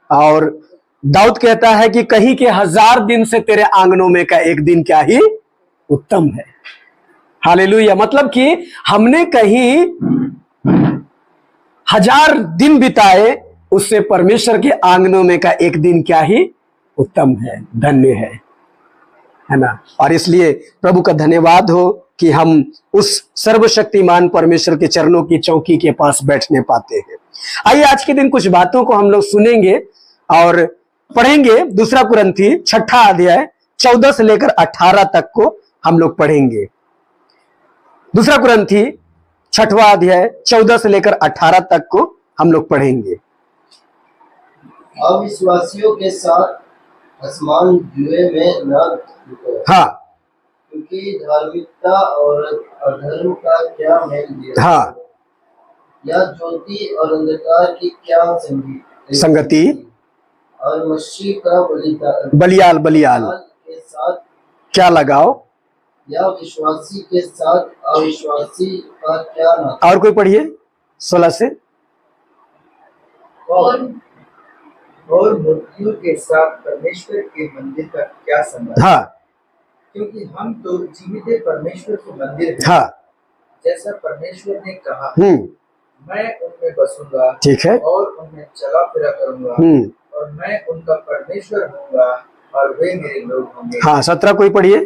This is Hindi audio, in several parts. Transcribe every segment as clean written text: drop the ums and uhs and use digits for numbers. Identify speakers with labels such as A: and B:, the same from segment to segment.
A: और दाऊद कहता है कि कहीं के 1000 दिन से तेरे आंगनों में का एक दिन क्या ही उत्तम है। हालेलुया। मतलब कि हमने कहीं 1000 दिन बिताए, उससे परमेश्वर के आंगनों में का एक दिन क्या ही उत्तम है, धन्य है ना। और इसलिए प्रभु का धन्यवाद हो कि हम उस सर्वशक्तिमान परमेश्वर के चरणों की चौकी के पास बैठने पाते हैं। आइए आज के दिन कुछ बातों को हम लोग सुनेंगे और पढ़ेंगे। 2 कुरिन्थी 6 अध्याय 14 से लेकर 18 तक को हम लोग पढ़ेंगे। 2 कुरिन्थी 6 अध्याय 14 से लेकर 18 तक को हम लोग पढ़ेंगे।
B: अविश्वासियों के साथ असमान जुए में न जुटो।
A: हाँ,
B: क्योंकि धार्मिकता और अधर्म का क्या मेल?
A: हाँ,
B: या ज्योति और अंधकार की क्या
A: संगति?
B: और मसीह का
A: बलियाल
B: के साथ
A: क्या लगाओ?
B: या विश्वासी के साथ अविश्वासी का क्या नाता?
A: और कोई पढ़िए 16 से।
C: और मृत्यु के साथ परमेश्वर के मंदिर का क्या संबंध?
A: हाँ,
C: क्योंकि हम तो जीवित परमेश्वर के मंदिर हैं।
A: हाँ,
C: जैसा परमेश्वर ने कहा, मैं उनमें बसूंगा,
A: ठीक है,
C: और उनमें चला फिरा करूंगा, और मैं उनका परमेश्वर होऊंगा और वे मेरे लोग होंगे।
A: हाँ, 17 कोई पढ़िए।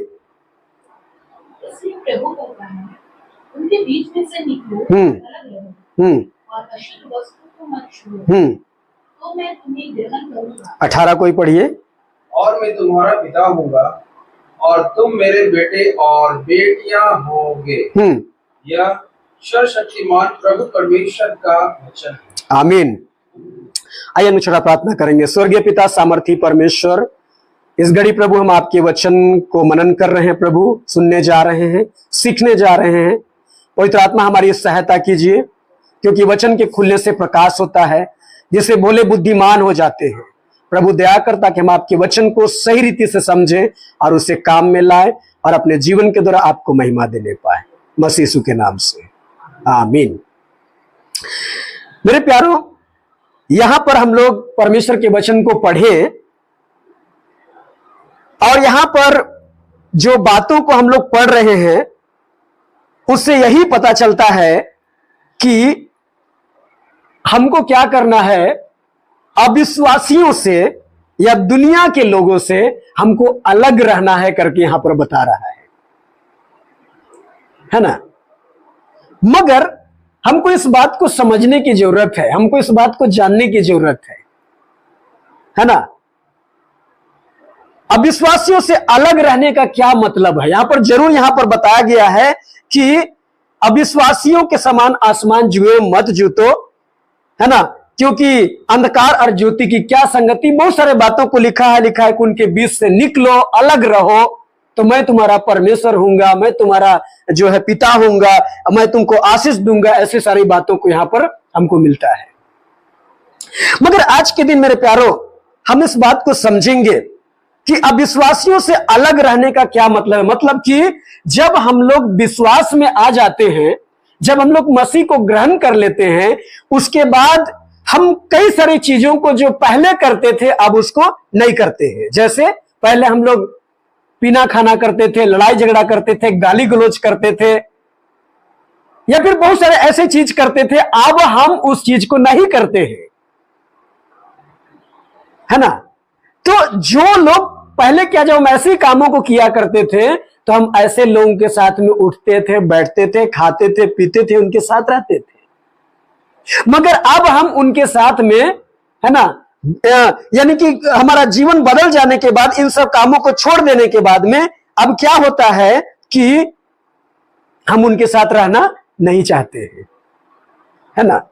D: प्रभु को कहा, उनके बीच में से निकलो, अलग रहो, और अशुद्ध वस्तु को मत छुओ, तो मैं तुम्हें ग्रहण करूंगा। 18
A: कोई पढ़िए।
C: और मैं तुम्हारा पिता होऊंगा और तुम मेरे बेटे और बेटियां होंगे। यह सर्वशक्तिमान प्रभु परमेश्वर का वचन है।
A: आमीन। आइए हम छोटा प्रार्थना करेंगे। स्वर्गीय पिता सामर्थी परमेश्वर, इस घड़ी प्रभु हम आपके वचन को मनन कर रहे हैं, प्रभु सुनने जा रहे हैं, सीखने जा रहे हैं। पवित्र आत्मा हमारी सहायता कीजिए, क्योंकि वचन के खुलने से प्रकाश होता है, जिससे भोले बुद्धिमान हो जाते हैं। प्रभु दया कर ताकि हम आपके वचन को सही रीति से समझें और उसे काम में लाए और अपने जीवन के द्वारा आपको महिमा देने पाए, मसीह यीशु के नाम से, आमीन। मेरे प्यारों, यहां पर हम लोग परमेश्वर के वचन को पढ़े और यहां पर जो बातों को हम लोग पढ़ रहे हैं उससे यही पता चलता है कि हमको क्या करना है। अविश्वासियों से या दुनिया के लोगों से हमको अलग रहना है करके यहां पर बता रहा है ना। मगर हमको इस बात को समझने की जरूरत है, हमको इस बात को जानने की जरूरत है ना। अविश्वासियों से अलग रहने का क्या मतलब है, यहां पर जरूर यहां पर बताया गया है कि अविश्वासियों के समान आसमान जुए मत जूतो, है ना, क्योंकि अंधकार और ज्योति की क्या संगति। बहुत सारे बातों को लिखा है कि उनके बीच से निकलो, अलग रहो, तो मैं तुम्हारा परमेश्वर हूंगा, मैं तुम्हारा जो है पिता हूंगा, मैं तुमको आशीष दूंगा। ऐसे सारी बातों को यहां पर हमको मिलता है। मगर आज के दिन मेरे प्यारों, हम इस बात को समझेंगे कि अविश्वासियों से अलग रहने का क्या मतलब है। मतलब कि जब हम लोग विश्वास में आ जाते हैं, जब हम लोग मसीह को ग्रहण कर लेते हैं, उसके बाद हम कई सारी चीजों को जो पहले करते थे अब उसको नहीं करते हैं। जैसे पहले हम लोग पीना खाना करते थे, लड़ाई झगड़ा करते थे, गाली गलौज करते थे, या फिर बहुत सारे ऐसे चीज करते थे, अब हम उस चीज को नहीं करते हैं, है ना। तो जो लोग पहले क्या, जब हम ऐसे कामों को किया करते थे तो हम ऐसे लोगों के साथ में उठते थे, बैठते थे, खाते थे, पीते थे, उनके साथ रहते थे। मगर अब हम उनके साथ में, है ना, यानी कि हमारा जीवन बदल जाने के बाद, इन सब कामों को छोड़ देने के बाद में अब क्या होता है कि हम उनके साथ रहना नहीं चाहते हैं, है ना,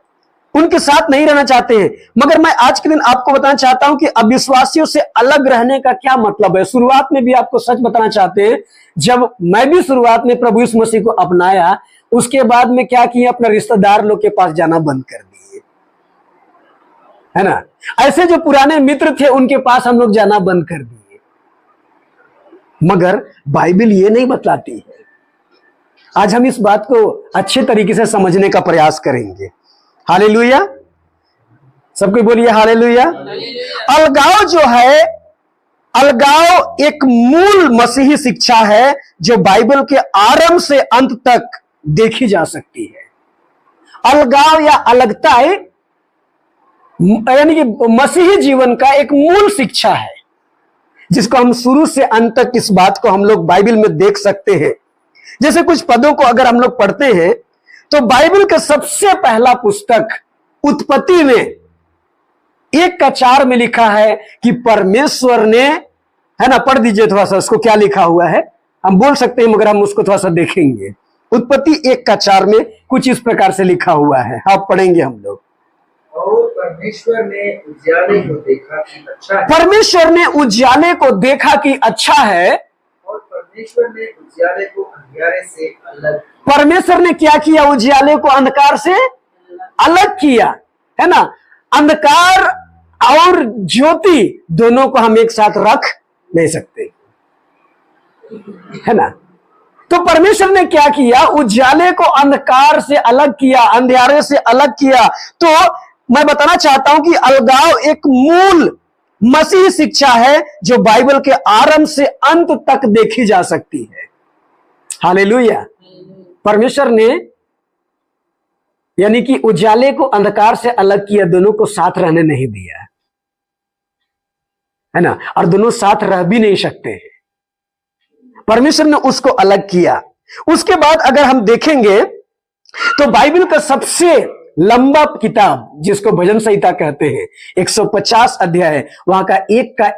A: उनके साथ नहीं रहना चाहते हैं। मगर मैं आज के दिन आपको बताना चाहता हूं कि अविश्वासियों से अलग रहने का क्या मतलब है। शुरुआत में भी आपको सच बताना चाहते हैं, जब मैं भी शुरुआत में प्रभु यीशु मसीह को अपनाया, उसके बाद में क्या किया, अपने रिश्तेदार लोग के पास जाना बंद कर दिए, है ना। ऐसे जो पुराने मित्र थे उनके पास हम लोग जाना बंद कर दिए। मगर बाइबल ये नहीं बतलाती है। आज हम इस बात को अच्छे तरीके से समझने का प्रयास करेंगे। हालेलुया। सबको बोलिए हालेलुया। अलगाव जो है, अलगाव एक मूल मसीही शिक्षा है जो बाइबल के आरंभ से अंत तक देखी जा सकती है। अलगाव या अलगता यानी कि मसीही जीवन का एक मूल शिक्षा है जिसको हम शुरू से अंत तक इस बात को हम लोग बाइबल में देख सकते हैं। जैसे कुछ पदों को अगर हम लोग पढ़ते हैं तो बाइबल का सबसे पहला पुस्तक उत्पत्ति में 1:4 में लिखा है कि परमेश्वर ने, है ना, पढ़ दीजिए थोड़ा सा उसको, क्या लिखा हुआ है हम बोल सकते हैं मगर हम उसको थोड़ा सा देखेंगे। उत्पत्ति 1:4 में कुछ इस प्रकार से लिखा हुआ है, आप पढ़ेंगे हम लोग।
B: और परमेश्वर ने उजियाले को देखा कि अच्छा है।
A: परमेश्वर ने उजियाले को देखा कि अच्छा है।
B: और परमेश्वर ने उजियाले को अंधियारे से अलग।
A: परमेश्वर ने क्या किया? उजियाले को अंधकार से अलग किया, है ना। अंधकार और ज्योति दोनों को हम एक साथ रख नहीं सकते, है ना। तो परमेश्वर ने क्या किया? उजियाले को अंधकार से अलग किया, अंधियारे से अलग किया। तो मैं बताना चाहता हूं कि अलगाव एक मूल मसीही शिक्षा है जो बाइबल के आरंभ से अंत तक देखी जा सकती है। हालेलुया। परमेश्वर ने यानी कि उजाले को अंधकार से अलग किया, दोनों को साथ रहने नहीं दिया, है ना, और दोनों साथ रह भी नहीं सकते हैं। परमेश्वर ने उसको अलग किया। उसके बाद अगर हम देखेंगे तो बाइबल का सबसे लंबा किताब जिसको भजन संहिता कहते हैं 150 अध्याय है, वहां का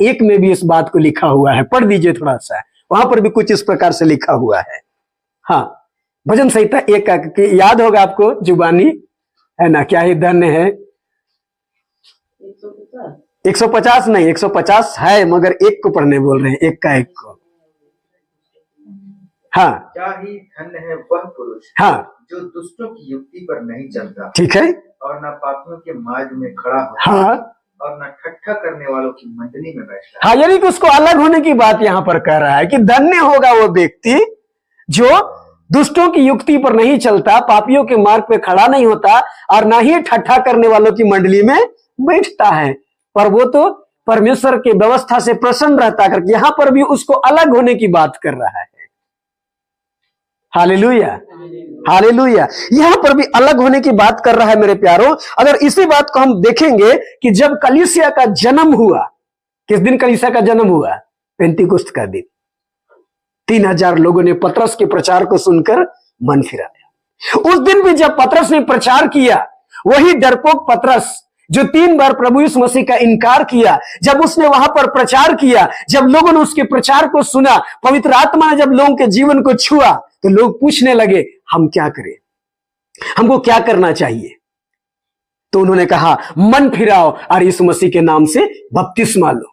A: एक में भी इस बात को लिखा हुआ है। पढ़ दीजिए थोड़ा सा, वहां पर भी कुछ इस प्रकार से लिखा हुआ है। हाँ, भजन संहिता 1 का याद होगा आपको, जुबानी, है ना, क्या ही धन्य है। 150 नहीं, 150 है मगर एक को पढ़ने बोल रहे हैं, एक का एक को। हाँ,
B: क्या ही धन्य है वह पुरुष,
A: हाँ,
B: जो दुष्टों की युक्ति पर नहीं चलता,
A: ठीक है,
B: और न पापियों के मार्ग में खड़ा होता,
A: हाँ,
B: और न ठट्ठा करने वालों की मंडली में बैठता।
A: हाँ, यानी कि उसको अलग होने की बात यहां पर कह रहा है कि धन्य होगा वो व्यक्ति जो दुष्टों की युक्ति पर नहीं चलता, पापियों के मार्ग पे खड़ा नहीं होता, और ना ही ठट्ठा करने वालों की मंडली में बैठता है, पर वो तो परमेश्वर की व्यवस्था से प्रसन्न रहता करके यहां पर भी उसको अलग होने की बात कर रहा है। Hallelujah, hallelujah. यहां पर भी अलग होने की बात कर रहा है मेरे प्यारों। अगर इसी बात को हम देखेंगे कि जब कलीसिया का जन्म हुआ, किस दिन कलीसिया का जन्म हुआ? पेंतीकोस्त का दिन। 3000 लोगों ने पतरस के प्रचार को सुनकर मन फिराया। उस दिन भी जब पतरस ने प्रचार किया, वही डरपोक पतरस जो 3 बार प्रभु यीशु मसीह का इनकार किया, जब उसने वहां पर प्रचार किया, जब लोगों ने उसके प्रचार को सुना, पवित्र आत्मा ने जब लोगों के जीवन को छुआ, तो लोग पूछने लगे हम क्या करें, हमको क्या करना चाहिए? तो उन्होंने कहा मन फिराओ और यीशु मसीह के नाम से बपतिस्मा लो,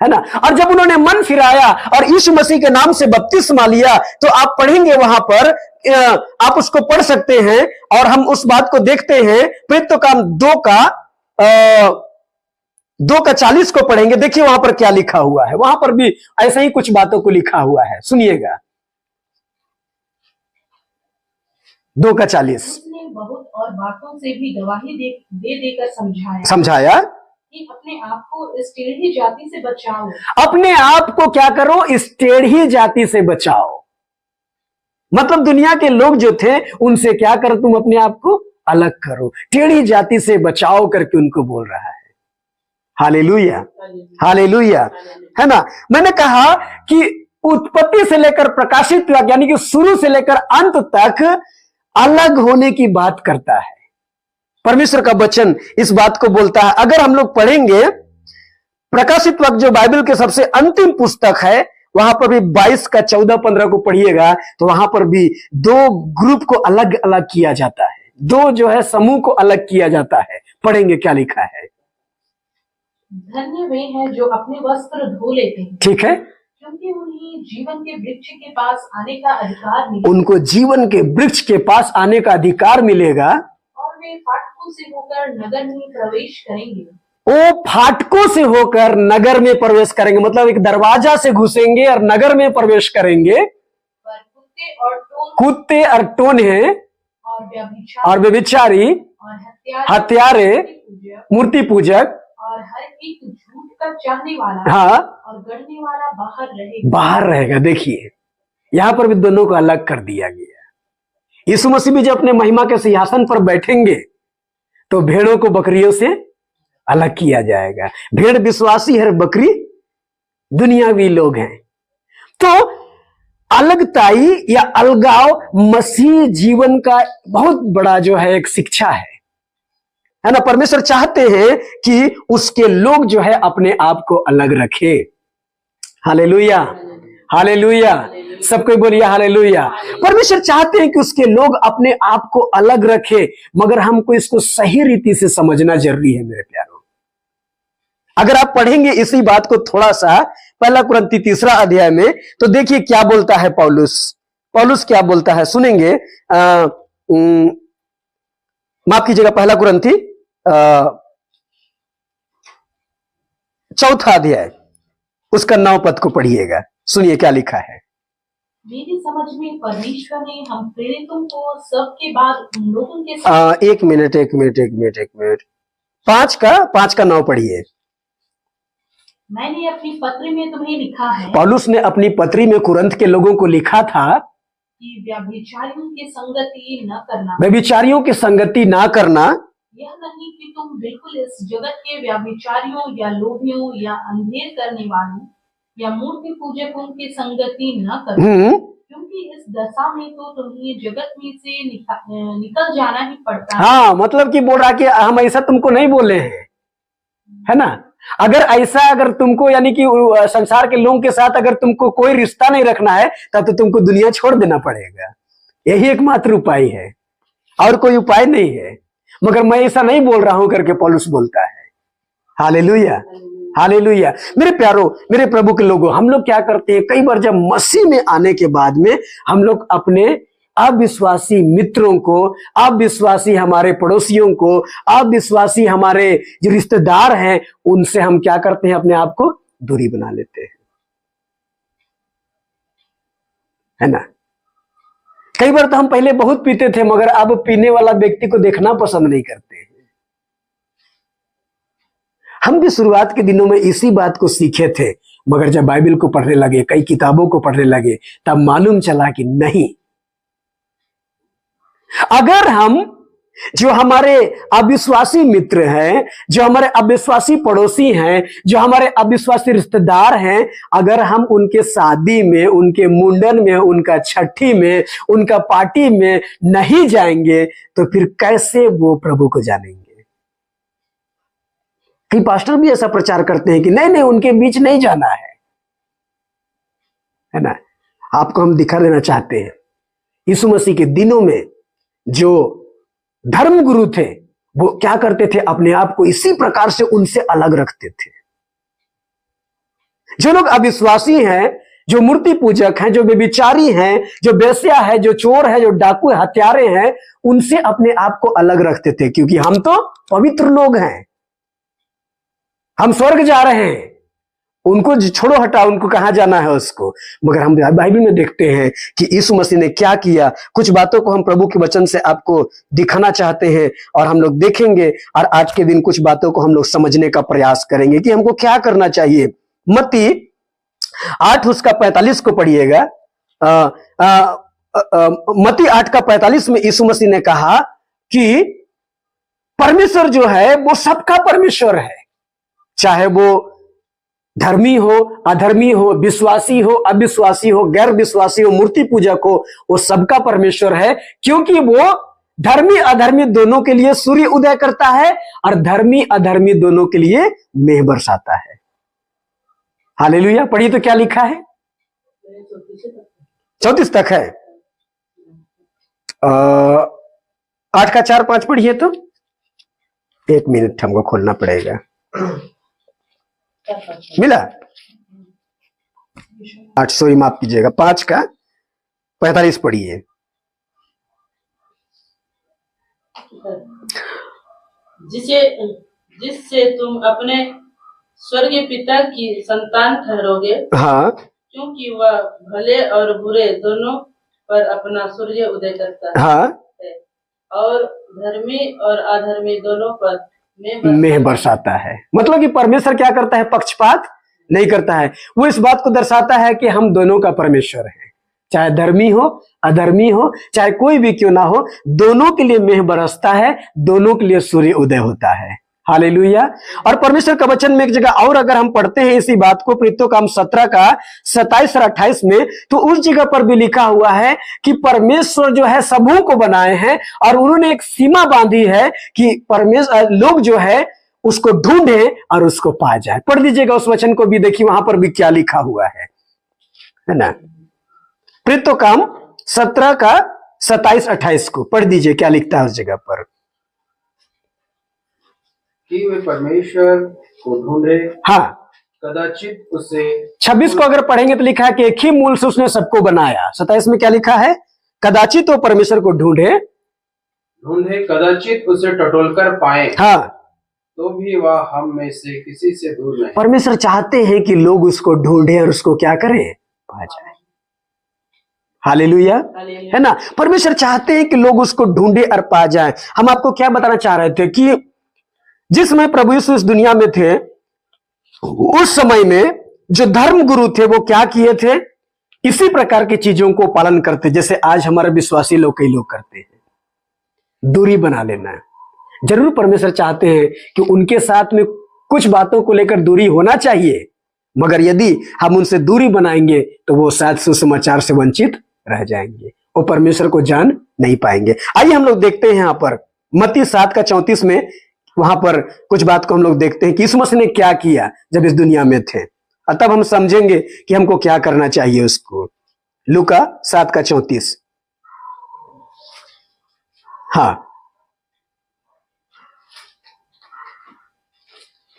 A: है ना। और जब उन्होंने मन फिराया और यीशु मसीह के नाम से बपतिस्मा लिया, तो आप पढ़ेंगे वहां पर, आप उसको पढ़ सकते हैं और हम उस बात को देखते हैं। प्रेरितों का 2:40 को पढ़ेंगे। देखिए वहां पर क्या लिखा हुआ है, वहां पर भी ऐसा ही कुछ बातों को लिखा हुआ है, सुनिएगा। 2:40
D: उसने बहुत और बातों से भी गवाही दे देकर
A: समझाया
D: कि अपने आप को इस टेढ़ी जाति से बचाओ।
A: अपने आप को क्या करो? इस टेढ़ी जाति से बचाओ। मतलब दुनिया के लोग जो थे उनसे क्या करो? तुम अपने आप को अलग करो, टेढ़ी जाति से बचाओ करके उनको बोल रहा है। हालेलुया, हालेलुया, है ना। मैंने कहा कि उत्पत्ति से लेकर प्रकाशित तक, यानी कि शुरू से लेकर अंत तक अलग होने की बात करता है। परमेश्वर का वचन इस बात को बोलता है। अगर हम लोग पढ़ेंगे प्रकाशित वक्त जो बाइबल के सबसे अंतिम पुस्तक है, वहां पर भी 22:14-15 को पढ़िएगा, तो वहां पर भी 2 ग्रुप को अलग अलग किया जाता है, 2 जो है समूह को अलग किया जाता है। पढ़ेंगे क्या लिखा है।
D: धन्य वे हैं जो अपने वस्त्र धो लेते हैं,
A: ठीक है,
D: क्योंकि उन्हें जीवन के वृक्ष के पास आने का अधिकार मिलेगा।
A: उनको जीवन के वृक्ष के पास आने का अधिकार मिलेगा,
D: और वे फाटकों से होकर नगर में प्रवेश करेंगे।
A: वो फाटकों से होकर नगर में प्रवेश करेंगे, मतलब एक दरवाजा से घुसेंगे और नगर में प्रवेश करेंगे।
D: पर कुत्ते और टोन
A: और व्यभिचारी
D: और
A: हत्यारे,
D: पूजक
A: मूर्ति पूजक
D: और हर एक झूठ का चाहने वाला
A: हाँ
D: और गढ़ने वाला बाहर रहेगा।
A: बाहर रहेगा। देखिए यहां पर भी दोनों को अलग कर दिया गया। यीशु मसीह भी जब अपने महिमा के सिंहासन पर बैठेंगे तो भेड़ों को बकरियों से अलग किया जाएगा। भेड़ विश्वासी है, बकरी दुनियावी लोग हैं। तो अलगताई या अलगाव मसीह जीवन का बहुत बड़ा जो है एक शिक्षा है ना। परमेश्वर चाहते हैं कि उसके लोग जो है अपने आप को अलग रखे। हालेलुया, हालेलुया, सब कोई बोलिए हालेलुया। परमेश्वर चाहते हैं कि उसके लोग अपने आप को अलग रखे, मगर हमको इसको सही रीति से समझना जरूरी है मेरे प्यारों। अगर आप पढ़ेंगे इसी बात को थोड़ा सा पहला कुरिन्थी 3 अध्याय में, तो देखिए क्या बोलता है पौलुस। पौलुस क्या बोलता है सुनेंगे। माफ कीजिएगा, पहला कुरिन्थी 4 अध्याय उसका 9 पद को पढ़िएगा। सुनिए क्या लिखा है।
D: मेरी समझ में परमेश्वर ने हम प्रेरितों को सबके बाद उन लोगों के साथ
A: एक मिनट 5 का 9 पढ़िए।
D: मैंने अपनी पत्री में तुम्हें लिखा है
A: पौलुस ने अपनी पत्री में कुरिन्थ के लोगों को लिखा था
D: कि व्यभिचारियों की संगति न करना।
A: व्यभिचारियों की संगति ना करना।
D: यह नहीं कि तुम बिल्कुल इस जगत के व्यभिचारियों या लोभियों या अंधेर करने वालों या मूर्ति पूजकों की संगति न करो, क्योंकि इस दशा में तो तुम्हें जगत में से निकल जाना ही पड़ता है।
A: हाँ, मतलब कि बोल रहा कि हम ऐसा तुमको नहीं बोले हैं, है ना। अगर तुमको यानी कि संसार के लोगों के साथ अगर तुमको कोई रिश्ता नहीं रखना है तब तो तुमको दुनिया छोड़ देना पड़ेगा। यही एकमात्र उपाय है, और कोई उपाय नहीं है। मगर मैं ऐसा नहीं बोल रहा हूं करके पौलुस बोलता है। Hallelujah, hallelujah. मेरे प्यारो, मेरे प्रभु के लोगों, हम लोग क्या करते हैं, कई बार जब मसीह में आने के बाद में हम लोग अपने अविश्वासी मित्रों को, अविश्वासी हमारे पड़ोसियों को, अविश्वासी हमारे जो रिश्तेदार हैं, उनसे हम क्या करते हैं, अपने आप को दूरी बना लेते हैं, है ना। कई बार तो हम पहले बहुत पीते थे, मगर अब पीने वाला व्यक्ति को देखना पसंद नहीं करते हैं। हम भी शुरुआत के दिनों में इसी बात को सीखे थे, मगर जब बाइबल को पढ़ने लगे, कई किताबों को पढ़ने लगे, तब मालूम चला कि नहीं, अगर हम जो हमारे अविश्वासी मित्र हैं, जो हमारे अविश्वासी पड़ोसी हैं, जो हमारे अविश्वासी रिश्तेदार हैं, अगर हम उनके शादी में, उनके मुंडन में, उनका छठी में, उनका पार्टी में नहीं जाएंगे तो फिर कैसे वो प्रभु को जानेंगे। कई पास्टर भी ऐसा प्रचार करते हैं कि नहीं उनके बीच नहीं जाना है ना। आपको हम दिखा देना चाहते हैं, यीशु मसीह के दिनों में जो धर्म गुरु थे वो क्या करते थे, अपने आप को इसी प्रकार से उनसे अलग रखते थे। जो लोग अविश्वासी हैं, जो मूर्ति पूजक हैं, जो व्यभिचारी हैं, जो बेश्या है, जो चोर है, जो डाकू हत्यारे हैं, उनसे अपने आप को अलग रखते थे, क्योंकि हम तो पवित्र लोग हैं, हम स्वर्ग जा रहे हैं। उनको छोड़ो, हटा, उनको कहां जाना है उसको। मगर हम बाइबल में देखते हैं कि यीशु मसीह ने क्या किया। कुछ बातों को हम प्रभु के वचन से आपको दिखाना चाहते हैं और हम लोग देखेंगे, और आज के दिन कुछ बातों को हम लोग समझने का प्रयास करेंगे कि हमको क्या करना चाहिए। मत्ती 8 उसका 45 को पढ़िएगा। मत्ती 8 का 45 में यीशु मसीह ने कहा कि परमेश्वर जो है वो सबका परमेश्वर है, चाहे वो धर्मी हो, अधर्मी हो, विश्वासी हो, अविश्वासी हो, गैर विश्वासी हो, मूर्ति पूजक हो, वो सबका परमेश्वर है, क्योंकि वो धर्मी अधर्मी दोनों के लिए सूर्य उदय करता है और धर्मी अधर्मी दोनों के लिए मेघ बरसाता है। हालेलुया। पढ़िए तो क्या लिखा है, 34 तक है। 8 का 4-5 पढ़िए तो। 1 मिनट हमको खोलना पड़ेगा। मिला 8, सॉरी माफ कीजिएगा, 5 का 45 पढ़िए।
E: जिससे तुम अपने स्वर्गीय पिता की संतान ठहरोगे।
A: हाँ,
E: क्योंकि वह भले और बुरे दोनों पर अपना सूर्य उदय करता
A: हाँ,
E: है और धर्मी और अधर्मी दोनों पर
A: मेह बरसाता है। मतलब कि परमेश्वर क्या करता है? पक्षपात नहीं करता है। वो इस बात को दर्शाता है कि हम दोनों का परमेश्वर है, चाहे धर्मी हो अधर्मी हो, चाहे कोई भी क्यों ना हो, दोनों के लिए मेह बरसता है, दोनों के लिए सूर्य उदय होता है। हालेलुया। और परमेश्वर का वचन में एक जगह और अगर हम पढ़ते हैं इसी बात को, प्रेरितों का काम 17 का 27 और 28 में, तो उस जगह पर भी लिखा हुआ है कि परमेश्वर जो है सबों को बनाए हैं और उन्होंने एक सीमा बांधी है कि परमेश्वर लोग जो है उसको ढूंढे और उसको पा जाए। पढ़ लीजिएगा उस वचन को भी, देखिए वहां पर भी क्या लिखा हुआ है ना। प्रेरितों का काम 17 का 27-28 को पढ़ दीजिए, क्या लिखता है उस जगह पर।
C: कि वे परमेश्वर को ढूंढे,
A: हाँ,
C: कदाचित उसे।
A: 26 को अगर पढ़ेंगे तो लिखा है कि एक ही मूल से उसने सबको बनाया। 27 में क्या लिखा है? कदाचित वो परमेश्वर को ढूंढे
C: कदाचित उसे टटोलकर पाए,
A: हाँ,
C: तो भी वह हम में से किसी से दूर नहीं।
A: परमेश्वर चाहते हैं कि लोग उसको ढूंढे और उसको क्या करें? पा जाए। हालेलुया, है ना। परमेश्वर चाहते हैं कि लोग उसको ढूंढे और पा जाए। हम आपको क्या बताना चाह रहे थे कि जिस समय प्रभु यीशु इस दुनिया में थे, उस समय में जो धर्म गुरु थे वो क्या किए थे? इसी प्रकार की चीजों को पालन करते, जैसे आज हमारे विश्वासी लोग कई लोग करते हैं। दूरी बना लेना। जरूर परमेश्वर चाहते हैं कि उनके साथ में कुछ बातों को लेकर दूरी होना चाहिए, मगर यदि हम उनसे दूरी बनाएंगे तो वो शायद सुसमाचार से वंचित रह जाएंगे, वो परमेश्वर को जान नहीं पाएंगे। आइए हम लोग देखते हैं यहाँ पर मत्ती 7 का 34 में, वहां पर कुछ बात को हम लोग देखते हैं कि यीशु मसीह ने क्या किया जब इस दुनिया में थे, और तब हम समझेंगे कि हमको क्या करना चाहिए उसको। लूका 7 का 34। हाँ,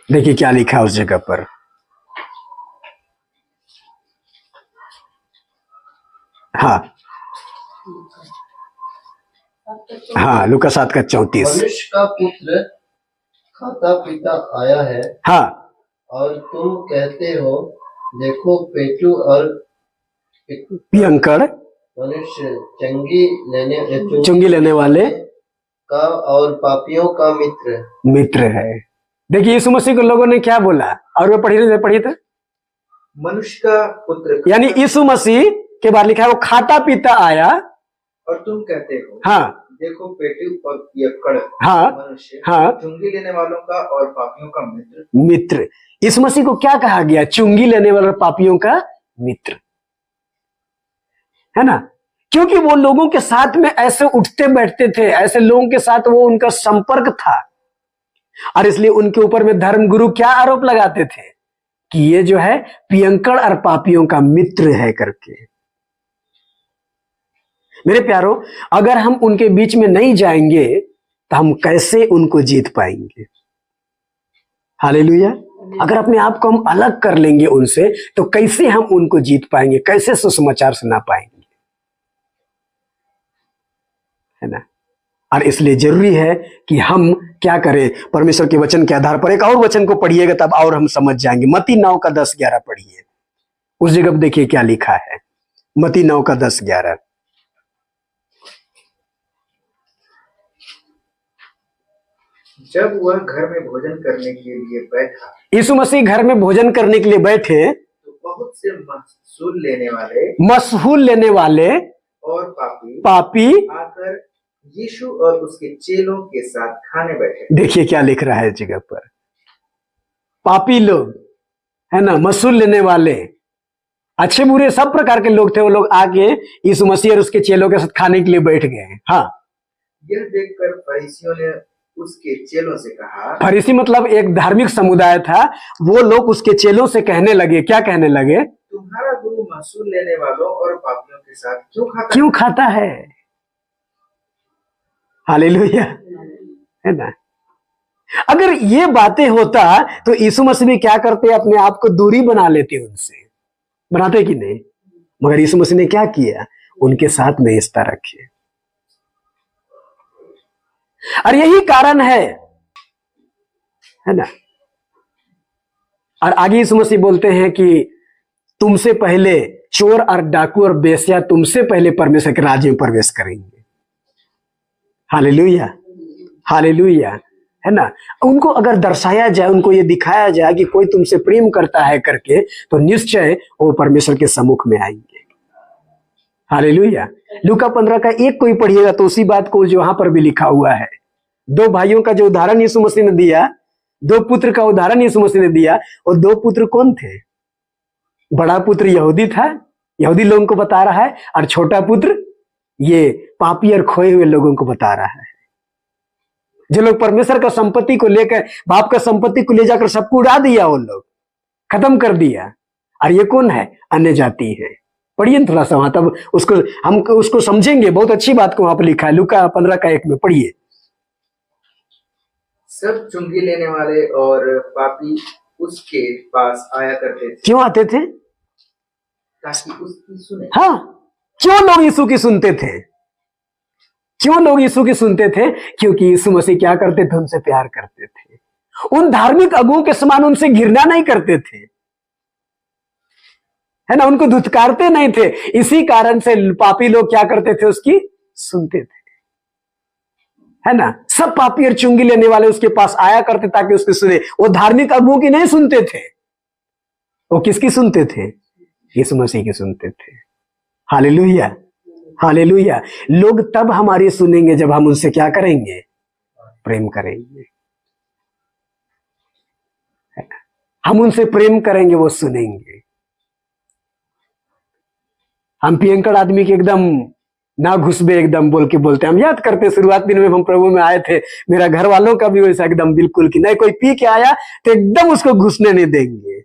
A: देखिए क्या लिखा है उस जगह पर। हाँ हाँ, लूका 7 का 34।
B: मनुष्य का पुत्र खाता पीता आया है,
A: हाँ,
B: और तुम कहते हो देखो पेटू और
A: पियंकड़
B: मनुष्य चुंगी
A: लेने वाले
B: का और पापियों का
A: मित्र है। देखिए यीशु मसीह को लोगों ने क्या बोला, और वो पढ़ी था
B: मनुष्य का पुत्र,
A: यानी यीशु मसीह के बाद लिखा है वो खाता पीता आया,
B: और तुम कहते हो
A: हाँ
B: देखो पेटू और पियक्कड़
A: हाँ
B: मनुष्य,
A: हाँ,
B: चुंगी लेने वालों का और पापियों का
A: मित्र। यीशु मसीह को क्या कहा गया? चुंगी लेने वाले और पापियों का मित्र, है ना। क्योंकि वो लोगों के साथ में ऐसे उठते बैठते थे, ऐसे लोगों के साथ वो उनका संपर्क था, और इसलिए उनके ऊपर में धर्म गुरु क्या आरोप लगाते थे कि ये जो है पियंकड़ और पापियों का मित्र है करके। मेरे प्यारो, अगर हम उनके बीच में नहीं जाएंगे तो हम कैसे उनको जीत पाएंगे? हालेलुया। अगर अपने आप को हम अलग कर लेंगे उनसे तो कैसे हम उनको जीत पाएंगे? कैसे सुसमाचार सुना पाएंगे? है ना। और इसलिए जरूरी है कि हम क्या करें? परमेश्वर के वचन के आधार पर एक और वचन को पढ़िएगा तब और हम समझ जाएंगे। मत्ती 9 का 10-11 पढ़िए, उस जगह पर देखिए क्या लिखा है। मत्ती 9 का 10-11।
B: जब वह घर में भोजन करने के लिए बैठा,
A: यीशु मसीह घर में भोजन करने के लिए बैठे
B: तो बहुत से
A: मशहूर लेने वाले
B: और
A: पापी
B: आकर यीशु और उसके चेलों के साथ खाने बैठे।
A: देखिए क्या लिख रहा है इस जगह पर। पापी लोग, है ना, मशहूर लेने वाले, अच्छे बुरे सब प्रकार के लोग थे, वो लोग आके यीशु मसीह और उसके चेलों के साथ खाने के लिए बैठ गए। हाँ,
B: यह देखकर फरीसियों ने उसके चेलों से कहा,
A: फरीसी मतलब एक धार्मिक समुदाय था, वो लोग उसके चेलों से कहने लगे, क्या कहने लगे?
B: तुम्हारा गुरु मशहूर लेने वालों और पापियों के साथ क्यों
A: खाता है? हालेलुया, है ना। अगर ये बातें होता तो यीशु मसीह भी क्या करते? अपने आप को दूरी बना लेते, उनसे बनाते कि नहीं? मगर यीशु मसीह ने क्या किया? उनके साथ में रिश्ता रखे। और यही कारण है ना। और आगे यीशु मसीह बोलते हैं कि तुमसे पहले चोर और डाकू और बेस्या तुमसे पहले परमेश्वर के राज्य में प्रवेश करेंगे। हालेलुया, हालेलुया, है ना। उनको अगर दर्शाया जाए, उनको ये दिखाया जाए कि कोई तुमसे प्रेम करता है करके, तो निश्चय वो परमेश्वर के सम्मुख में आएंगे। हालेलुया। लूका 15 का 1 कोई पढ़िएगा तो उसी बात को जो वहां पर भी लिखा हुआ है, 2 भाइयों का जो उदाहरण यीशु मसीह ने दिया, 2 पुत्र का उदाहरण यीशु मसीह ने दिया, और 2 पुत्र कौन थे? बड़ा पुत्र यहूदी था, यहूदी लोगों को बता रहा है, और छोटा पुत्र ये पापी और खोए हुए लोगों को बता रहा है। जो लोग परमेश्वर का संपत्ति को लेकर, बाप का संपत्ति को ले जाकर सबको उड़ा दिया, वो लोग खत्म कर दिया। और ये कौन है? अन्य जाति है। पढ़िए थोड़ा सा वहां, तब उसको हम उसको समझेंगे। बहुत अच्छी बात को वहां पर लिखा है, लूका 15 का 1 में पढ़िए।
B: सब चुंगी लेने वाले और पापी उसके पास आया करते थे।
A: क्यों आते थे?
B: ताकि उसकी सुने।
A: हाँ, क्यों लोग यीशु की सुनते थे? क्यों लोग यीशु की सुनते थे? क्योंकि यीशु मसीह क्या करते थे? उनसे प्यार करते थे। उन धार्मिक अगुओं के समान उनसे घृणा नहीं करते थे, है ना, उनको धुतकारते नहीं थे। इसी कारण से पापी लोग क्या करते थे? उसकी सुनते थे, है ना। सब पापी और चुंगी लेने वाले उसके पास आया करते ताकि उसकी सुने। वो धार्मिक अगुओं की नहीं सुनते थे, वो किसकी सुनते थे? यीशु मसीह की सुनते थे। Hallelujah, hallelujah. लोग तब हमारी सुनेंगे जब हम उनसे क्या करेंगे? प्रेम करेंगे, है ना? हम उनसे प्रेम करेंगे, वो सुनेंगे। हम पियंकड़ आदमी के एकदम ना घुसबे एकदम बोल के बोलते हैं। हम याद करते शुरुआत दिन में हम प्रभु में आए थे, मेरा घर वालों का भी वैसा एकदम बिल्कुल कि नहीं, कोई पी के आया तो एकदम उसको घुसने नहीं देंगे,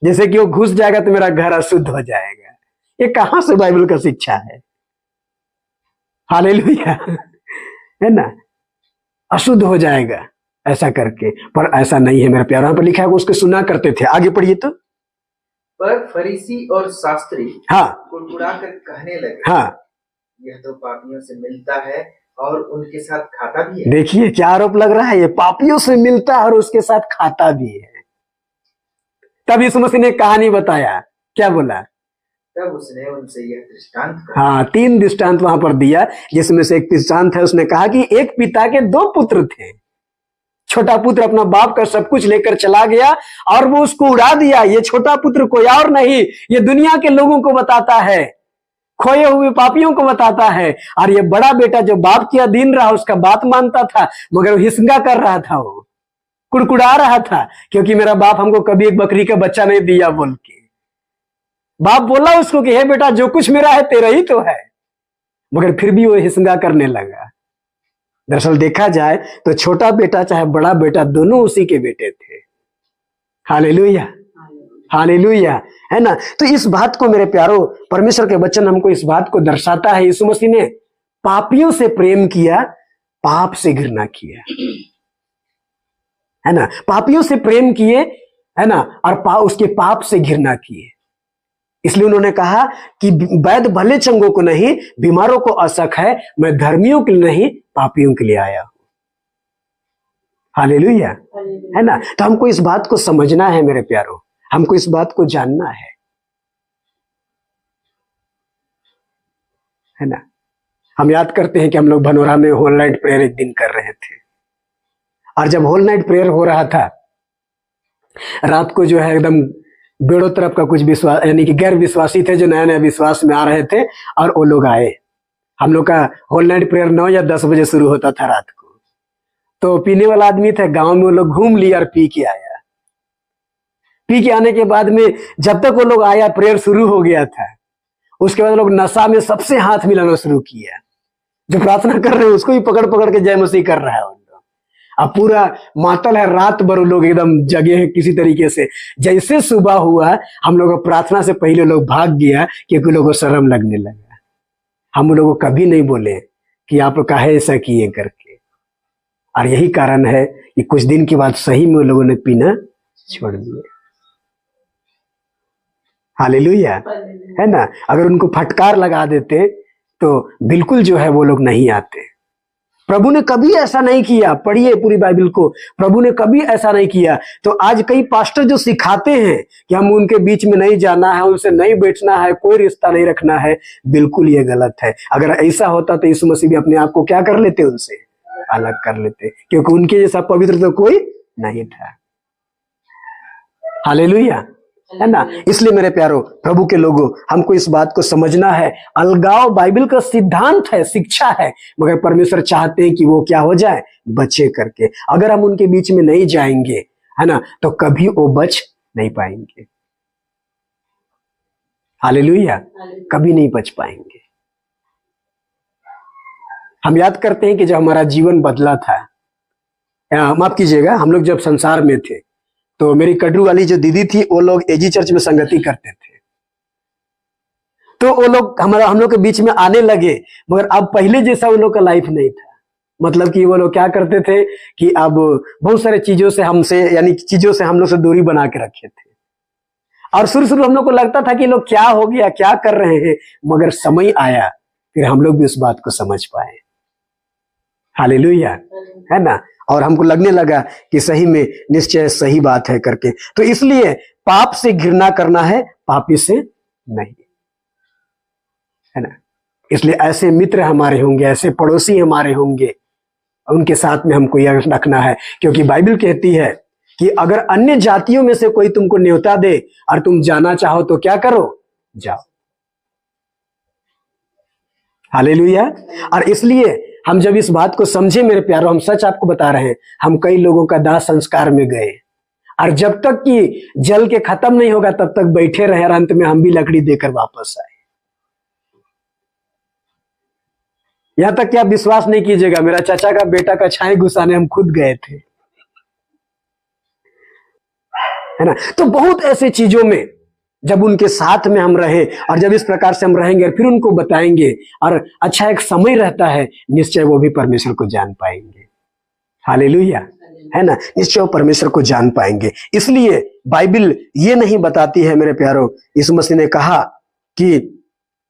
A: जैसे कि वो घुस जाएगा तो मेरा घर अशुद्ध हो जाएगा। ये कहां से बाइबल का शिक्षा है? हालेलुया, है ना, अशुद्ध हो जाएगा ऐसा करके। पर ऐसा नहीं है मेरा प्यारा, यहाँ पर लिखा है वो उसके सुना करते थे। आगे पढ़िए तो।
B: पर फरीसी और शास्त्री
A: हाँ,
B: कुड़कुड़ा कर कहने लगे,
A: हाँ,
B: यह तो पापियों से मिलता है और उनके साथ खाता भी है।
A: देखिए क्या आरोप लग रहा है, ये पापियों से मिलता है और उसके साथ खाता भी है। तब यीशु मसीह ने कहानी बताया, क्या बोला?
B: तब उसने उनसे यह दृष्टांत कहा।
A: हाँ, 3 दृष्टांत वहां पर दिया, जिसमें से एक दृष्टांत है, उसने कहा कि एक पिता के 2 पुत्र थे। छोटा पुत्र अपना बाप का सब कुछ लेकर चला गया और वो उसको उड़ा दिया। ये छोटा पुत्र कोई और नहीं, ये दुनिया के लोगों को बताता है, खोए हुए पापियों को बताता है। और ये बड़ा बेटा जो बाप के अधीन रहा, उसका बात मानता था, मगर वो हिस्सा कर रहा था, वो कुड़कुड़ा रहा था, क्योंकि मेरा बाप हमको कभी एक बकरी का बच्चा नहीं दिया बोल के। बाप बोला उसको कि हे बेटा, जो कुछ मेरा है तेरा ही तो है, मगर फिर भी वो हिस्सा करने लगा। दरअसल देखा जाए तो छोटा बेटा चाहे बड़ा बेटा, दोनों उसी के बेटे थे। हालेलुया, हालेलुया, है ना। तो इस बात को मेरे प्यारो, परमेश्वर के वचन हमको इस बात को दर्शाता है, यीशु मसीह ने पापियों से प्रेम किया, पाप से घृणा किया, है ना। पापियों से प्रेम किए, है ना, और उसके पाप से घृणा किए। इसलिए उन्होंने कहा कि वैद्य भले चंगों को नहीं, बीमारों को असक है, मैं धर्मियों के लिए नहीं, पापियों के लिए आया हूं। हालेलुया, है ना। तो हमको इस बात को समझना है मेरे प्यारो, हमको इस बात को जानना है ना। हम याद करते हैं कि हम लोग भनोरा में होल नाइट प्रेयर एक दिन कर रहे थे, और जब होल नाइट प्रेयर हो रहा था, रात को जो है एकदम बेड़ों तरफ का कुछ विश्वास, यानी कि गैर विश्वासी थे जो नया नया विश्वास में आ रहे थे, और वो लोग आए। हम लोग का होल नाइट प्रेयर 9 या 10 बजे शुरू होता था रात को। तो पीने वाला आदमी था, गांव में वो लोग घूम लिया और पी के आया। पी के आने के बाद में जब तक वो लोग आया, प्रेयर शुरू हो गया था। उसके बाद लोग नशा में सबसे हाथ मिलाना शुरू किया, जो प्रार्थना कर रहे हैं उसको ही पकड़ पकड़ के जय मसीह कर रहा है। अब पूरा मातल है, रात भर लोग एकदम जगे हैं किसी तरीके से। जैसे सुबह हुआ, हम लोग प्रार्थना से पहले लोग भाग गया, क्योंकि लोगों को शर्म लगने लगा। हम लोगों को कभी नहीं बोले कि आप काहे ऐसा किए करके, और यही कारण है कि कुछ दिन के बाद सही में लोगों ने पीना छोड़ दिया। हालेलुया, है ना। अगर उनको फटकार लगा देते तो बिल्कुल जो है वो लोग नहीं आते। प्रभु ने कभी ऐसा नहीं किया। पढ़िए पूरी बाइबल को, प्रभु ने कभी ऐसा नहीं किया। तो आज कई पास्टर जो सिखाते हैं कि हम उनके बीच में नहीं जाना है, उनसे नहीं बैठना है, कोई रिश्ता नहीं रखना है, बिल्कुल ये गलत है। अगर ऐसा होता तो यीशु मसीह भी अपने आप को क्या कर लेते, उनसे अलग कर लेते, क्योंकि उनके जैसा पवित्र तो कोई नहीं था। हालेलुया, है ना। इसलिए मेरे प्यारो प्रभु के लोगों, हमको इस बात को समझना है, अलगाव बाइबल का सिद्धांत है, शिक्षा है, मगर परमेश्वर चाहते हैं कि वो क्या हो जाए, बचे करके। अगर हम उनके बीच में नहीं जाएंगे, है ना, तो कभी वो बच नहीं पाएंगे। हालेलुया, कभी नहीं बच पाएंगे। हम याद करते हैं कि जब हमारा जीवन बदला था, माफ कीजिएगा, हम लोग जब संसार में थे तो मेरी कटरू वाली जो दीदी थी, वो लोग एजी चर्च में संगति करते थे। तो वो लोग हम लोग के बीच में आने लगे, मगर अब पहले जैसा वो लोग का लाइफ नहीं था। मतलब कि वो लोग क्या करते थे कि अब बहुत सारे चीजों से हमसे, यानी चीजों से हम लोग से दूरी बना के रखे थे। और शुरू शुरू हम लोग को लगता था कि लोग क्या हो गया, क्या कर रहे हैं, मगर समय आया फिर हम लोग भी उस बात को समझ पाए। हालेलुया, है ना। और हमको लगने लगा कि सही में निश्चय सही बात है करके। तो इसलिए पाप से घृणा करना है, पापी से नहीं, है ना। इसलिए ऐसे मित्र हमारे होंगे, ऐसे पड़ोसी हमारे होंगे, उनके साथ में हमको यह रखना है, क्योंकि बाइबल कहती है कि अगर अन्य जातियों में से कोई तुमको न्योता दे और तुम जाना चाहो तो क्या करो, जाओ। हालेलुया। और इसलिए हम जब इस बात को समझे मेरे प्यारो, हम सच आपको बता रहे हैं, हम कई लोगों का दाह संस्कार में गए और जब तक कि जल के खत्म नहीं होगा तब तक बैठे रहे और अंत में हम भी लकड़ी देकर वापस आए। यहां तक कि आप विश्वास नहीं कीजिएगा, मेरा चाचा का बेटा का छाई घुसाने हम खुद गए थे, है ना। तो बहुत ऐसे चीजों में जब उनके साथ में हम रहे और जब इस प्रकार से हम रहेंगे और फिर उनको बताएंगे और अच्छा एक समय रहता है, निश्चय वो भी परमेश्वर को जान पाएंगे। हालेलुया, है ना, निश्चय वो परमेश्वर को जान पाएंगे। इसलिए बाइबल ये नहीं बताती है मेरे प्यारो, यीशु मसीह ने कहा कि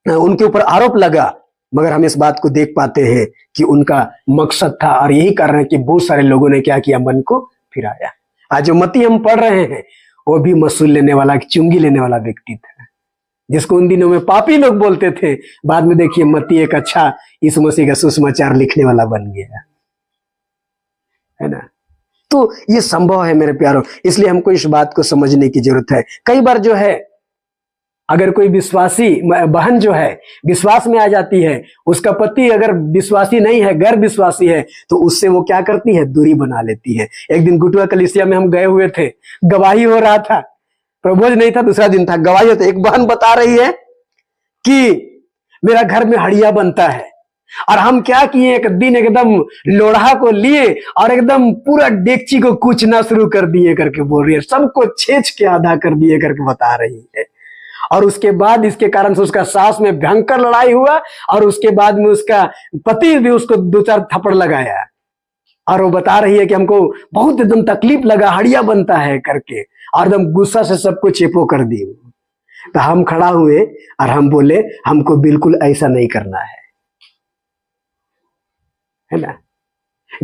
A: उनके ऊपर आरोप लगा, मगर हम इस बात को देख पाते हैं कि उनका मकसद था और यही कारण है कि बहुत सारे लोगों ने क्या किया, मन को फिराया। आज जो मत्ती हम पढ़ रहे हैं वो भी मसूल लेने वाला, चुंगी लेने वाला व्यक्ति था, जिसको उन दिनों में पापी लोग बोलते थे। बाद में देखिए मत्ती एक अच्छा यीशु मसीह का सुसमाचार लिखने वाला बन गया, है ना। तो ये संभव है मेरे प्यारों, इसलिए हमको इस बात को समझने की जरूरत है। कई बार जो है, अगर कोई विश्वासी बहन जो है विश्वास में आ जाती है, उसका पति अगर विश्वासी नहीं है, गैर विश्वासी है, तो उससे वो क्या करती है, दूरी बना लेती है। एक दिन गुटुआ कलीसिया में हम गए हुए थे, गवाही हो रहा था, प्रभोज नहीं था, दूसरा दिन था, गवाही होता। एक बहन बता रही है कि मेरा घर में हड़िया बनता है और हम क्या किए, एक दिन एकदम लोढ़ा को लिए और एकदम पूरा डेगची को कूचना शुरू कर दिए करके बोल रही है, सबको छेच के आधा कर दिए करके बता रही है। और उसके बाद इसके कारण से उसका सास में भयंकर लड़ाई हुआ और उसके बाद में उसका पति भी उसको 2-4 थप्पड़ लगाया और वो बता रही है कि हमको बहुत एकदम तकलीफ लगा, हड़िया बनता है करके, और एकदम गुस्सा से सबको चेपो कर दी। तो हम खड़ा हुए और हम बोले हमको बिल्कुल ऐसा नहीं करना है ना।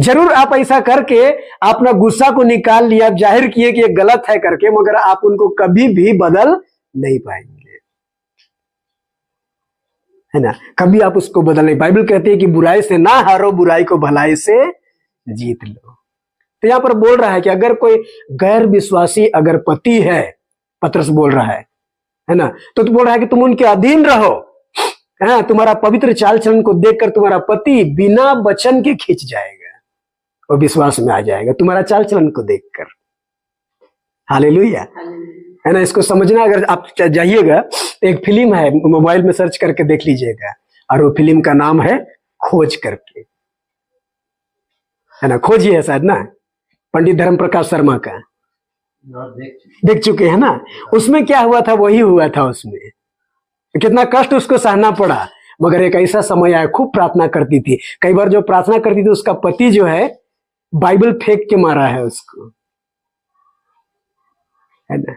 A: जरूर आप ऐसा करके अपना गुस्सा को निकाल लिया, आप जाहिर किए कि ये गलत है करके, मगर आप उनको कभी भी बदल नहीं पाएंगे, है ना। कभी आप उसको बदल नहीं। बाइबल कहती है कि बुराई से ना हारो, बुराई को भलाई से जीत लो। तो यहां पर बोल रहा है कि अगर कोई गैर विश्वासी अगर पति है, पतरस बोल रहा है ना, तो बोल रहा है कि तुम उनके अधीन रहो, है, तुम्हारा पवित्र चाल चलन को देखकर तुम्हारा पति बिना वचन के खींच जाएगा और विश्वास में आ जाएगा, तुम्हारा चाल चलन को देखकर। हालेलुया, है ना। इसको समझना, अगर आप जाइएगा तो एक फिल्म है, मोबाइल में सर्च करके देख लीजिएगा, और वो फिल्म का नाम है खोज करके, है ना। खोज ही है शायद ना, पंडित धर्म प्रकाश शर्मा का, देख चुके हैं ना। उसमें क्या हुआ था, वही हुआ था उसमें, कितना कष्ट उसको सहना पड़ा, मगर एक ऐसा समय आया, खूब प्रार्थना करती थी। कई बार जो प्रार्थना करती थी उसका पति जो है बाइबल फेंक के मारा है उसको, है ना।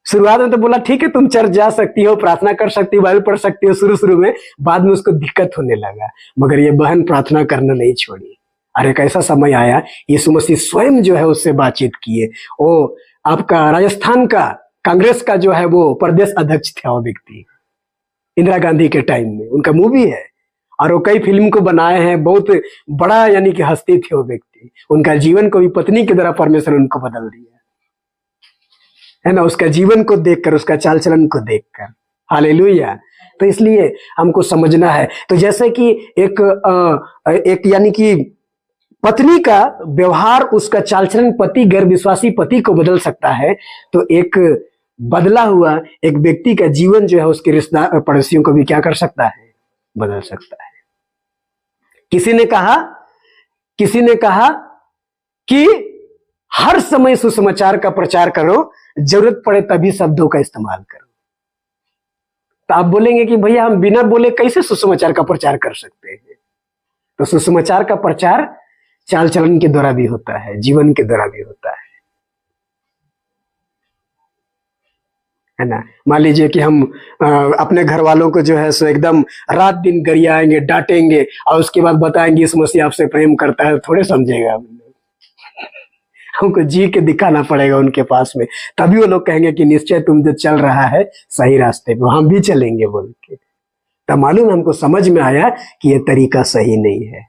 A: शुरुआत में तो बोला ठीक है तुम चर्च जा सकती हो, प्रार्थना कर सकती हो, बाइबल पढ़ सकती हो शुरू में, बाद में उसको दिक्कत होने लगा, मगर ये बहन प्रार्थना करना नहीं छोड़ी। और एक ऐसा समय आया यीशु मसीह स्वयं जो है उससे बातचीत किए। वो आपका राजस्थान का कांग्रेस का जो है वो प्रदेश अध्यक्ष था वो व्यक्ति, इंदिरा गांधी के टाइम में, उनका मूवी है और वो कई फिल्म को बनाए हैं, बहुत बड़ा यानी कि हस्ती थे वो व्यक्ति। उनका जीवन को भी पत्नी के द्वारा परमेश्वर उनको बदल दिया है ना, उसका जीवन को देखकर, उसका चाल चलन को देखकर। हालेलुया। तो इसलिए हमको समझना है। तो जैसे कि एक यानी कि पत्नी का व्यवहार, उसका चाल चलन पति गैर विश्वासी पति को बदल सकता है, तो एक बदला हुआ एक व्यक्ति का जीवन जो है उसके रिश्तेदार पड़ोसियों को भी क्या कर सकता है, बदल सकता है। किसी ने कहा कि हर समय सुसमाचार का प्रचार करो, जरूरत पड़े तभी शब्दों का इस्तेमाल करो। तो आप बोलेंगे कि भैया हम बिना बोले कैसे सुसमाचार का प्रचार कर सकते हैं? तो सुसमाचार का प्रचार चाल चलन के द्वारा भी होता है, जीवन के द्वारा भी होता है ना। मान लीजिए कि हम अपने घर वालों को जो है सो एकदम रात दिन गरियाएंगे, डांटेंगे और उसके बाद बताएंगे इस मसीह आपसे प्रेम करता है, थोड़े समझेगा। हमको जी के दिखाना पड़ेगा उनके पास में, तभी वो लोग कहेंगे कि निश्चय तुम जो चल रहा है सही रास्ते पे, हम भी चलेंगे बोल के। तब मालूम हमको समझ में आया कि ये तरीका सही नहीं है,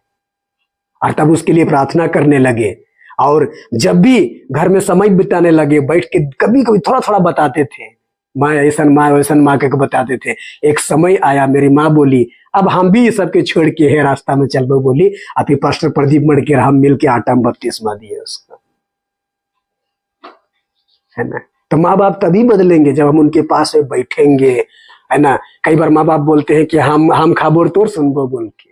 A: और तब उसके लिए प्रार्थना करने लगे। और जब भी घर में समय बिताने लगे, बैठ के कभी कभी थोड़ा थोड़ा बताते थे, माँ ऐसन माँ वैसन माँ के बताते थे। एक समय आया मेरी माँ बोली अब हम भी सबके छोड़ के है रास्ता में चलबो बोली, अभी पास्टर प्रदीप मड़ के हम मिल के आटा में बपतिस्मा दिए उसको, है ना। तो माँ बाप तभी बदलेंगे जब हम उनके पास में बैठेंगे, है ना। कई बार माँ बाप बोलते हैं कि हम खाबोर तोड़ सुनबो बोल के,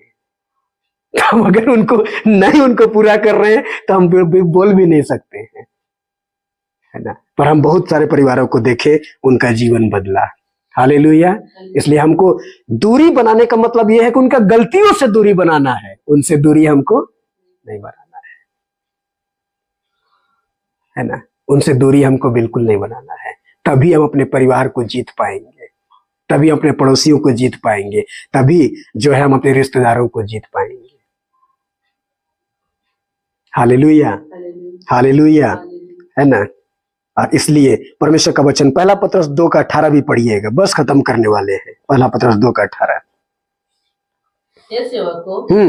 A: हम अगर उनको पूरा कर रहे हैं तो हम बोल भी नहीं सकते हैं, है ना। पर हम बहुत सारे परिवारों को देखे, उनका जीवन बदला। हालेलुया। इसलिए हमको दूरी बनाने का मतलब यह है कि उनका गलतियों से दूरी बनाना है, उनसे दूरी हमको नहीं बनाना है ना। उनसे दूरी हमको बिल्कुल नहीं बनाना है। तभी हम अपने परिवार को जीत पाएंगे, तभी अपने पड़ोसियों को जीत पाएंगे, तभी जो है हम अपने रिश्तेदारों को जीत पाएंगे। हालेलुया, हालेलुया, है ना। और इसलिए परमेश्वर का वचन 1 पतरस 2:18 भी पढ़िएगा, बस खत्म करने वाले हैं। 1 पतरस 2:18।
E: हे सेवकों,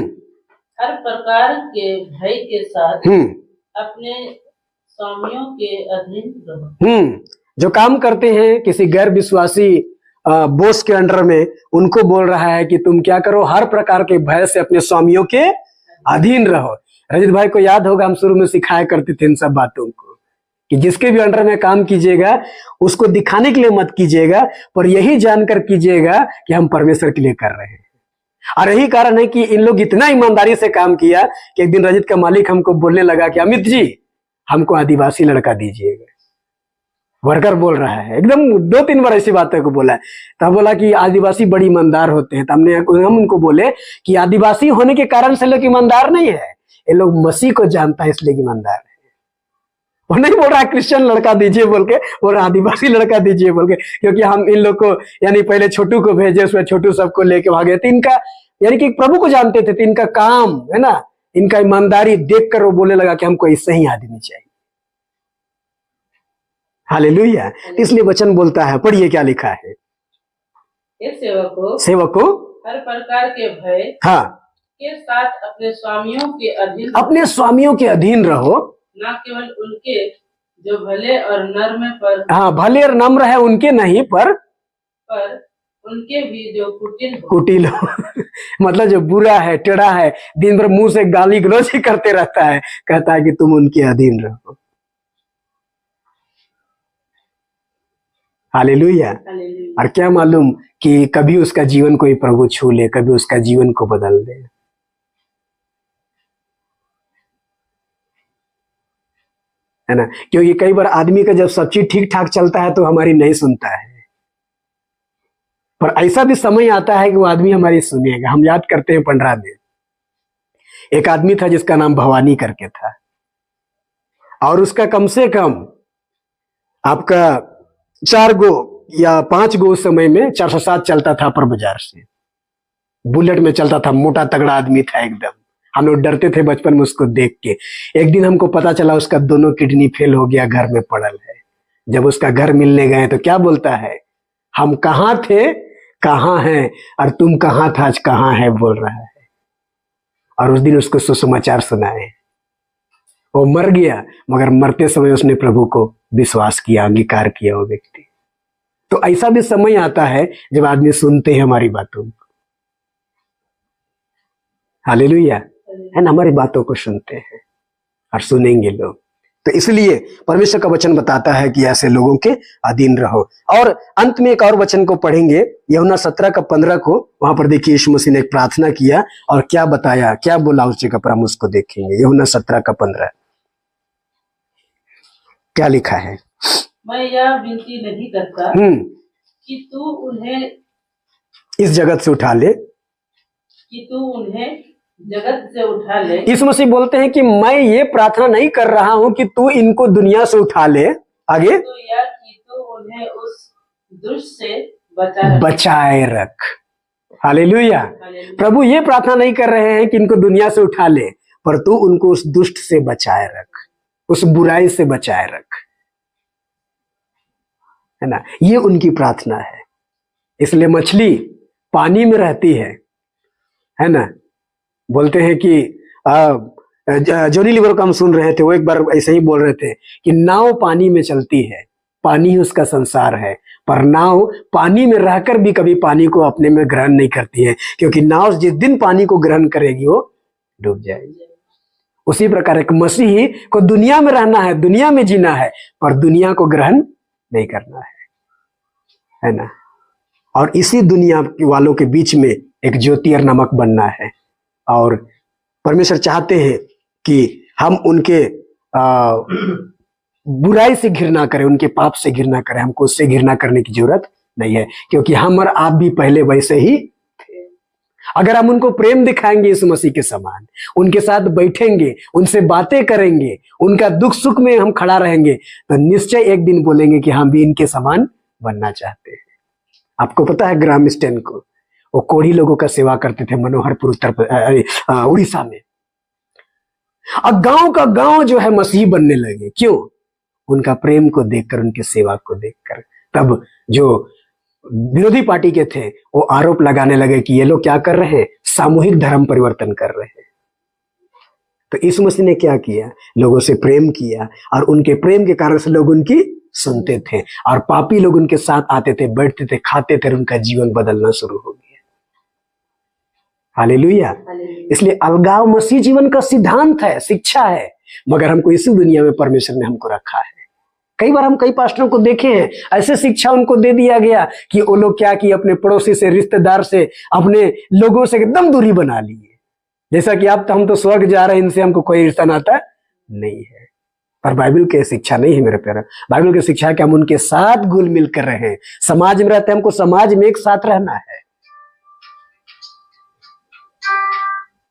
E: हर प्रकार के भय के साथ अपने स्वामियों के अधीन रहो। जो काम करते हैं किसी गैर विश्वासी बॉस के अंडर में, उनको बोल रहा है कि तुम क्या करो, हर प्रकार के भय से अपने स्वामियों के अधीन रहो। रजित भाई को याद होगा, हम शुरू में सिखाया करते थे इन सब बातों को कि जिसके भी अंडर में काम कीजिएगा उसको दिखाने के लिए मत कीजिएगा, पर यही जानकर कीजिएगा कि हम परमेश्वर के लिए कर रहे हैं। और यही कारण है कि इन लोग इतना ईमानदारी से काम किया कि एक दिन रजित का मालिक हमको बोलने लगा कि अमित जी हमको आदिवासी लड़का दीजिएगा। वर्कर बोल रहा है, एकदम 2-3 बार ऐसी बातों को बोला है। तब बोला कि आदिवासी बड़ी ईमानदार होते हैं। तो हम उनको बोले कि आदिवासी होने के कारण से लोग ईमानदार नहीं है, ये लोग मसीह को जानता है इसलिए ईमानदार है। वो नहीं बोल रहा क्रिश्चियन लड़का दीजिए बोल के, बोल रहा आदिवासी लड़का दीजिए बोल के, क्योंकि हम इन लोग को यानी पहले छोटू को भेजे, उसमें छोटू सबको लेके भागे। तो इनका यानी कि प्रभु को जानते थे, तो इनका काम है ना, इनका ईमानदारी देखकर वो बोलने लगा कि हमको ऐसे ही आदमी चाहिए। हालेलुया। इसलिए वचन बोलता है, पढ़िए क्या लिखा है। सेवकों हर प्रकार के भय के साथ अपने स्वामियों के अधीन रहो, न केवल उनके जो भले और नम्र पर,
A: भले और नम्र है उनके नहीं, पर
E: उनके भी जो
A: कुटिल हो मतलब जो बुरा है, टेढ़ा है, दिन भर मुंह से गाली गलौज ही करते रहता है, कहता है कि तुम उनके अधीन रहो। हालेलुया। और क्या मालूम कि कभी उसका जीवन कोई प्रभु छू ले, कभी उसका जीवन को बदल दे, है ना। क्योंकि कई बार आदमी का जब सब चीज ठीक ठाक चलता है तो हमारी नहीं सुनता है, पर ऐसा भी समय आता है कि वो आदमी हमारी सुनेगा। हम याद करते हैं 15 में एक आदमी था जिसका नाम भवानी करके था, और उसका कम से कम आपका 4 गो या 5 गो उस समय में 407 चलता था पर बाजार से, बुलेट में चलता था, मोटा तगड़ा आदमी था एकदम, हम लोग डरते थे बचपन में उसको देख के। एक दिन हमको पता चला उसका दोनों किडनी फेल हो गया, घर में पड़ल है। जब उसका घर मिलने गए तो क्या बोलता है, हम कहाँ थे कहाँ हैं और तुम कहाँ था आज कहाँ है बोल रहा है। और उस दिन उसको सुसमाचार सुनाए। वो मर गया मगर मरते समय उसने प्रभु को विश्वास किया, अंगीकार किया वो व्यक्ति। तो ऐसा भी समय आता है जब आदमी सुनते हैं हमारी बातों को, हालेलुया, है ना, हमारी बातों को सुनते हैं और सुनेंगे लोग। तो इसलिए परमेश्वर का वचन बताता है कि ऐसे लोगों के अधीन रहो। और अंत में एक और वचन को पढ़ेंगे, यूहन्ना 17:15 को। वहां पर देखिए यीशु मसीह ने एक प्रार्थना किया और क्या बताया, क्या बोला उस जगह पर, हम उसको देखेंगे। यूहन्ना 17:15 क्या लिखा है।
E: मैं यह विनती नहीं करता कि तू उन्हें
A: इस जगत से उठा ले,
E: जगत से उठा ले।
A: यीशु मसीह बोलते हैं कि मैं ये प्रार्थना नहीं कर रहा हूं कि तू इनको दुनिया से उठा ले, आगे
E: तो यह कि तू उन्हें उस दुष्ट से बचाए रख।
A: हालेलुया। प्रभु ये प्रार्थना नहीं कर रहे हैं कि इनको दुनिया से उठा ले, पर तू उनको उस दुष्ट से बचाए रख, उस बुराई से बचाए रख, है ना। ये उनकी प्रार्थना है। इसलिए मछली पानी में रहती है ना। बोलते हैं कि जॉनी लीवर को हम सुन रहे थे, वो एक बार ऐसे ही बोल रहे थे कि नाव पानी में चलती है, पानी ही उसका संसार है, पर नाव पानी में रहकर भी कभी पानी को अपने में ग्रहण नहीं करती है, क्योंकि नाव जिस दिन पानी को ग्रहण करेगी वो डूब जाएगी। उसी प्रकार एक मसीही को दुनिया में रहना है, दुनिया में जीना है, पर दुनिया को ग्रहण नहीं करना है ना। और इसी दुनिया वालों के बीच में एक ज्योति और नमक बनना है। और परमेश्वर चाहते हैं कि हम उनके बुराई से घृणा करें, उनके पाप से घृणा करें। हमको उससे घृणा करने की जरूरत नहीं है, क्योंकि हम और आप भी पहले वैसे ही थे। अगर हम उनको प्रेम दिखाएंगे इस मसीह के समान, उनके साथ बैठेंगे, उनसे बातें करेंगे, उनका दुख सुख में हम खड़ा रहेंगे, तो निश्चय एक दिन बोलेंगे कि हम भी इनके समान बनना चाहते हैं। आपको पता है ग्राम स्टैन को, वो कोढ़ी लोगों का सेवा करते थे मनोहरपुर उड़ीसा में। अब गांव का गांव जो है मसीह बनने लगे। क्यों? उनका प्रेम को देखकर, उनकी सेवा को देखकर। तब जो विरोधी पार्टी के थे वो आरोप लगाने लगे कि ये लोग क्या कर रहे हैं, सामूहिक धर्म परिवर्तन कर रहे हैं। तो यीशु मसीह ने क्या किया, लोगों से प्रेम किया, और उनके प्रेम के कारण से लोग उनकी सुनते थे, और पापी लोग उनके साथ आते थे, बैठते थे, खाते थे, और उनका जीवन बदलना शुरू हो गया। हालेलुया। इसलिए अलगाव मसीह जीवन का सिद्धांत है, शिक्षा है, मगर हमको इसी दुनिया में परमेश्वर ने हमको रखा है। कई बार हम कई पास्टरों को देखे हैं, ऐसे शिक्षा उनको दे दिया गया कि वो लोग क्या किए, अपने पड़ोसी से, रिश्तेदार से, अपने लोगों से एकदम दूरी बना लिए। जैसा कि अब तो हम तो स्वर्ग जा रहे हैं, इनसे हमको कोई रिश्ता नाता नहीं है। पर बाइबल की शिक्षा नहीं है मेरे प्यारे। बाइबल की शिक्षा है कि हम उनके साथ घुल मिल कर रहे, समाज में रहते हैं, हमको समाज में एक साथ रहना है।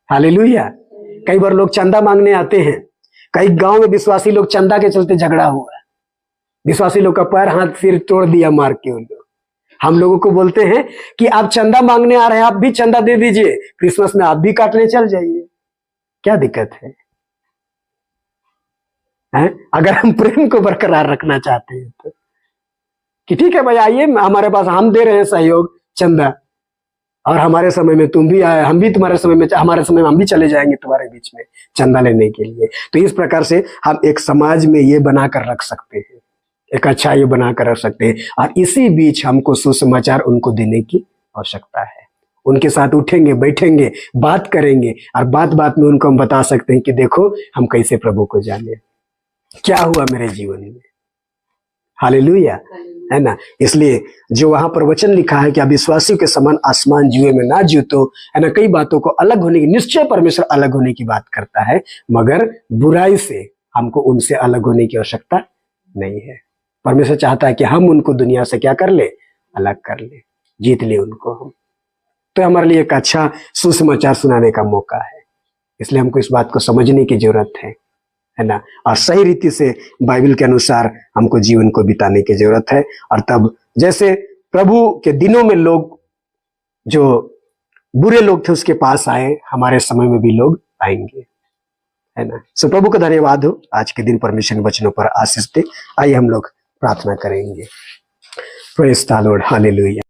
A: हालेलुया। कई बार लोग चंदा मांगने आते हैं, कई गांव में विश्वासी लोग चंदा के चलते झगड़ा हुआ, विश्वासी लोग का पैर हाथ सिर तोड़ दिया मार के। उन लोग हम लोगों को बोलते हैं कि आप चंदा मांगने आ रहे हैं, आप भी चंदा दे दीजिए, क्रिसमस में आप भी काटने चल जाइए, क्या दिक्कत है? अगर हम प्रेम को बरकरार रखना चाहते हैं तो कि ठीक है भाई, आइए हमारे पास, हम दे रहे हैं सहयोग, चंदा, और हमारे समय में तुम भी आए, हम भी तुम्हारे समय में, हमारे समय में हम भी चले जाएंगे तुम्हारे बीच में चंदा लेने के लिए। तो इस प्रकार से हम एक समाज में ये बनाकर रख सकते हैं, एक अच्छा ये बनाकर रख सकते हैं। और इसी बीच हमको सुसमाचार उनको देने की आवश्यकता है। उनके साथ उठेंगे, बैठेंगे, बात करेंगे, और बात बात में उनको हम बता सकते हैं कि देखो हम कैसे प्रभु को जाने, क्या हुआ मेरे जीवन में। हालेलुया, है ना। इसलिए जो वहां पर वचन लिखा है कि अविश्वासियों के समान आसमान जुए में ना जूतो, है ना। कई बातों को अलग होने की, निश्चय परमेश्वर अलग होने की बात करता है, मगर बुराई से हमको उनसे अलग होने की आवश्यकता नहीं है। परमेश्वर चाहता है कि हम उनको दुनिया से क्या कर ले, अलग कर ले, जीत ले उनको हम। तो हमारे लिए एक अच्छा सुसमाचार सुनाने का मौका है। इसलिए हमको इस बात को समझने की जरूरत है ना, और सही रीति से बाइबल के अनुसार हमको जीवन को बिताने की जरूरत है। और तब जैसे प्रभु के दिनों में लोग, जो बुरे लोग थे उसके पास आए, हमारे समय में भी लोग पाएंगे, है ना। सो प्रभु का धन्यवाद हो, आज के दिन परमेश्वर वचनों पर आशीष दे। आइए हम लोग प्रार्थना करेंगे। Praise the Lord, hallelujah.